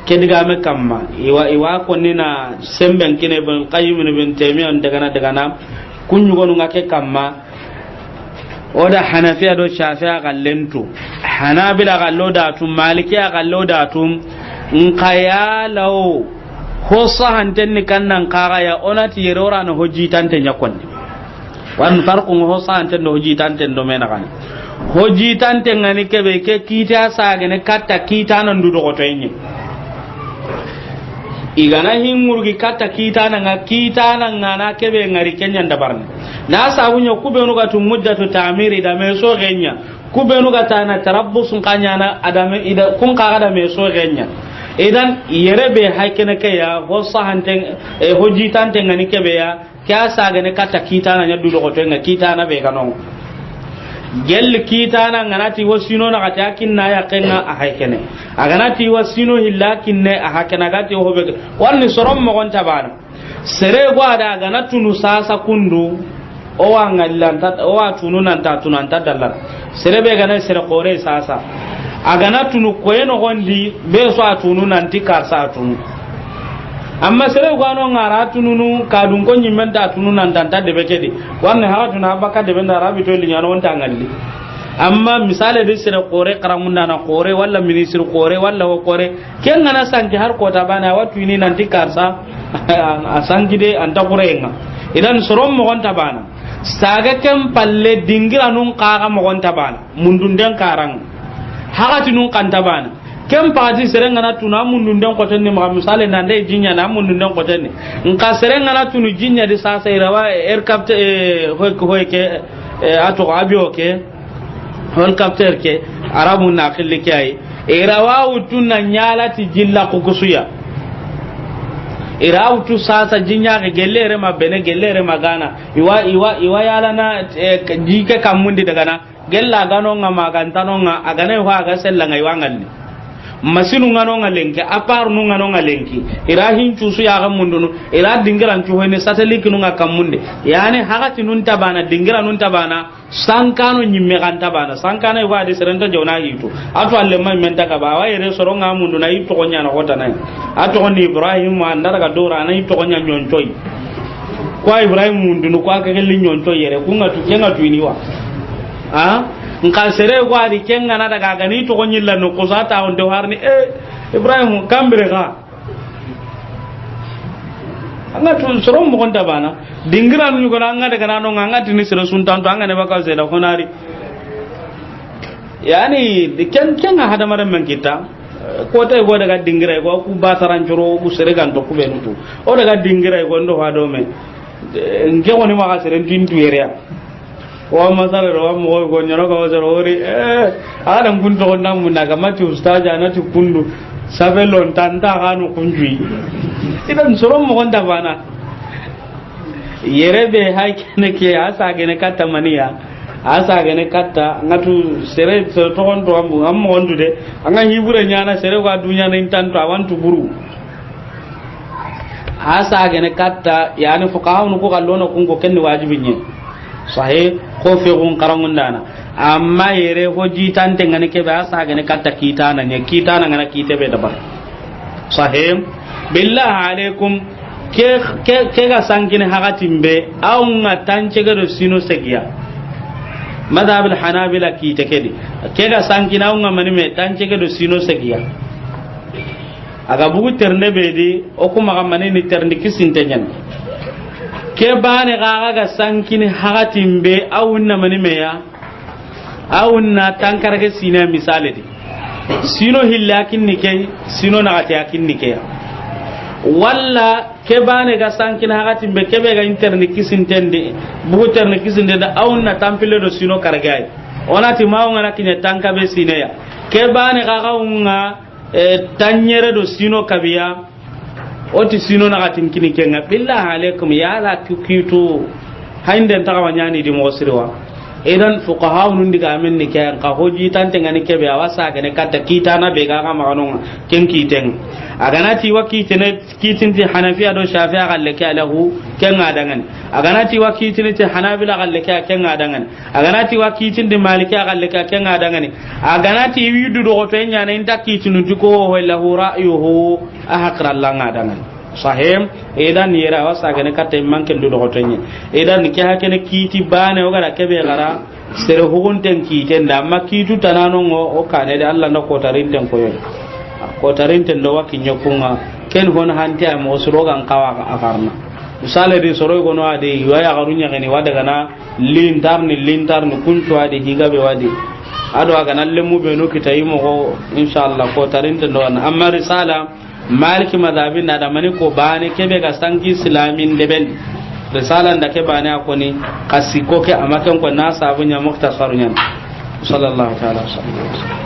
kedigame kamma iwa ko nina semben kine ben qayyim ibn taymiyyah daga na kun yugono ngake kamma oda hanafiya do shafi'a gallentu hanabila gallo da tum malikiya gallo da tum nkaya law ho sahanten ni kannan kaga ya onati yerora no hoji tante nyakonni wan farqu ho sahanten no hoji tante do mena kan hoji tante ngani kebe ke kita sage ne katta kita nan du do to yenye igana hingurgi kata kitana na kebe ngari kenya ndabarne na sabunya kubenu gatu muddatu ta'miri da meso genya kubenu gata na tarabbusun kanyana adame ida kun kaga da meso genya idan yerebe haikene ke ya ho sahanten ho jitante ngani kebe ya kya saga ne kata kitana nya dulo ko tenga kitana be kanon gel kitana nganati wasino na kata kinna ya kenga a haikene aganati wasino hillakinne a hakana gati hobe wonni sorom mo gonta bana sere gwada ganatu nu sasa kundu o wa ngallanta o wa tununanta dallar sere be gana sere kore sasa aganatu nu koyeno gondi be so atununanti karsa tunu amma sere gwano ngara tununu kadun ko nyimenta tununanta de bekedi wanne ha tuna baka de benda rabi to linyano wonta ngalli amma misale de sere kore karamunda na kore walla ministre kore walla ho kore ken ngana sanki har kota bana watu ini nanti karsa asangi de anta kurenga idan sorom mo gonta bana saga kem palle dingira nun kaga mo gonta bana mundun den karang hakati nun kanta bana kem pati sere ngana tuna mundun den ko tenne ma misale nande jinya na mundun den ko tenne nka sere ngana tunu jinya de sasa irawa aircraft hoike ato abio ke helicopter ke arabu na khilli kai irawa utunna nyalati jilla kukusuya irawa tu sasa jinya ke gellere ma bene gellere magana iwa yala na jike kamundi daga na gella gano nga magantano nga agane ho aga sella ngai wangalli masinu ngano nga lenke apar nu ngano nga lenki ira hin cusu ya ga mundunu ira dingiran cu hoene satellite nu nga kamunde yani hagati nun tabana dingira nun tabana sankano nyimme kan tabana sankano wa de serenta jona yitu ato alle mai menta ka ba wa ire soronga mundu na yitu konya na hota na ato ni ibrahim wa ndara ka dora na yitu konya nyonchoi kwa ibrahim mundu nu kwa ka gelli nyonchoi yere kunga tu kenga tu iniwa ha nka sere kwa di kenga na daga gani to konyilla no ko sata on do harni ibrahim kambire ga anga tu sorom mo konta bana dingira nu ko anga daga nano anga tini sere suntan to anga ne baka se da konari yani kenga hada maran men kita ko tay go daga dingira ko ku bataran joro ku sere gan to ku benu tu o daga dingira ko ndo ha do me nge woni ma ka sere tintu yerea wa masala ro mo go nyoro ko zero ori ada kunto ko namu naga mati ustaja anati kundu sabelon tanta kanu kunjui idan soro mo gonda bana yerebe haykene ke asa gene katta maniya asa gene katta ngatu sere to on to am on de anga hibure nyana sere ko dunya na intanto awantu buru asa gene katta yani fuqaha nu ko kallono kungo kenni wajibinye sahih ko fe gon karamundana amma yere ho jitante ngane ke ba sa gane katta kitana nya kitana ngana kite be dabar sahih billahi alaikum ke ga sangine hagatimbe aw ngatan ce ga sino segiya madhab al hanabila kite kedi ke ga sangine aw ngamani me tan ce ga sino segiya aga bugu terne be di o kuma ga mani ni terne kisinte nyen ke bane ga sankini hagatimbe awunna mani meya awunna tankara ke sina misale di sino hillakin nike sino na gati yakin nike walla ke bane ga sankini hagatimbe ke be ga internet kisintende bu internet kisinde da awunna tampile do sino kargay onati mawnga na kinya tanka be sineya ke bane ga unga tanyere do sino kabiya oti sino na gatin kini kenga billahi alaikum ya la tukitu hainden tagawanyani di mosirwa idan fuqaha nun diga men ni kay ka hoji tante ngani kebe awasa gane kata kita na be ga ma ganon ken kiten aganati wakitene kitinti hanafiya do shafi'a galle ka lahu ken adangan aganati wakitene te hanabila galle ka ken adangan aganati wakitin di malika galle ka ken adangan aganati widu do to nya na inta kitinu diko ho lahu ra'yuhu ahqra langa adangan sahim idan yera wasa gane kata manken do to nya idan ke hakene kiti bane o gara kebe gara sere hugunten kiten da makitu tanano o kane da Allah na ko tarinten ko yo ko tarinten do wakin nyokunga ken hon hante am osrogan kawa akarna misale de soro gono ade waya garunya gani wada gana lintarni kuntu ade higabe wadi ado aga nalle mu be no kitayi mo inshallah ko tarinten do amma risala maliki madhabi na da mani ko bane kebe ga sangi islamin deben risalan da ke bane akoni kasiko ke amakan ko na sabunya muktasarun sallallahu ta'ala sallallahu